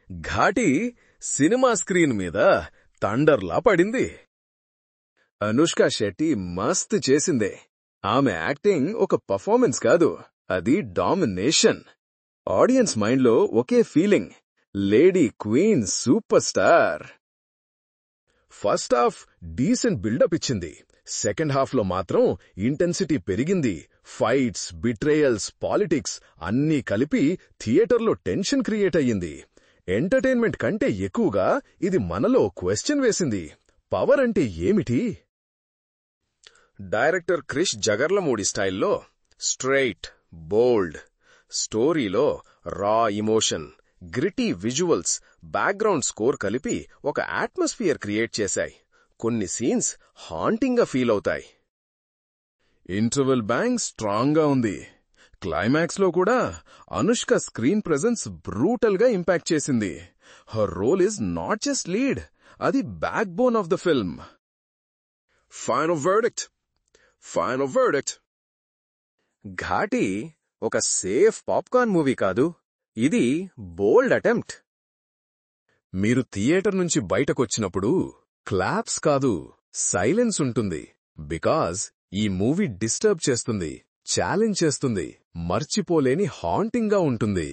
Ghaati cinema screen మీద తండర్లా పడింది. అనుష్క శెట్టి మస్త్ చేసిందే. ఆమె యాక్టింగ్ ఒక పర్ఫార్మెన్స్ కాదు, అది డామినేషన్. ఆడియన్స్ మైండ్లో ఒకే feeling, lady queen super star. First half decent buildup ఇచ్చింది, సెకండ్ హాఫ్లో మాత్రం ఇంటెన్సిటీ పెరిగింది. ఫైట్స్, బిట్రేయల్స్, పాలిటిక్స్ అన్నీ కలిపి థియేటర్లో టెన్షన్ క్రియేట్ అయ్యింది. ఎంటర్టైన్మెంట్ కంటే ఎక్కువగా ఇది మనలో క్వశ్చన్ వేసింది, పవర్ అంటే ఏమిటి? డైరెక్టర్ క్రిష్ జగర్లమూడి స్టైల్లో స్ట్రెయిట్, బోల్డ్ స్టోరీలో raw emotion, gritty visuals, background score కలిపి ఒక అట్మాస్ఫియర్ క్రియేట్ చేశాయి. కొన్ని సీన్స్ హాంటింగ్గా ఫీల్ అవుతాయి. ఇంటర్వెల్ బ్యాంగ్ స్ట్రాంగ్గా ఉంది. క్లైమాక్స్లో కూడా అనుష్క స్క్రీన్ ప్రెజెన్స్ బ్రూటల్గా ఇంపాక్ట్ చేసింది. Her role is not just lead, అది backbone of the film. Final verdict. Ghaati ఒక సేఫ్ పాప్కార్న్ మూవీ కాదు, ఇది బోల్డ్ అటెంప్ట్. మీరు థియేటర్ నుంచి బయటకొచ్చినప్పుడు క్లాప్స్ కాదు, సైలెన్స్ ఉంటుంది. బికాజ్ ఈ మూవీ డిస్టర్బ్ చేస్తుంది, ఛాలెంజ్ చేస్తుంది, మర్చిపోలేని హాంటింగ్గా ఉంటుంది.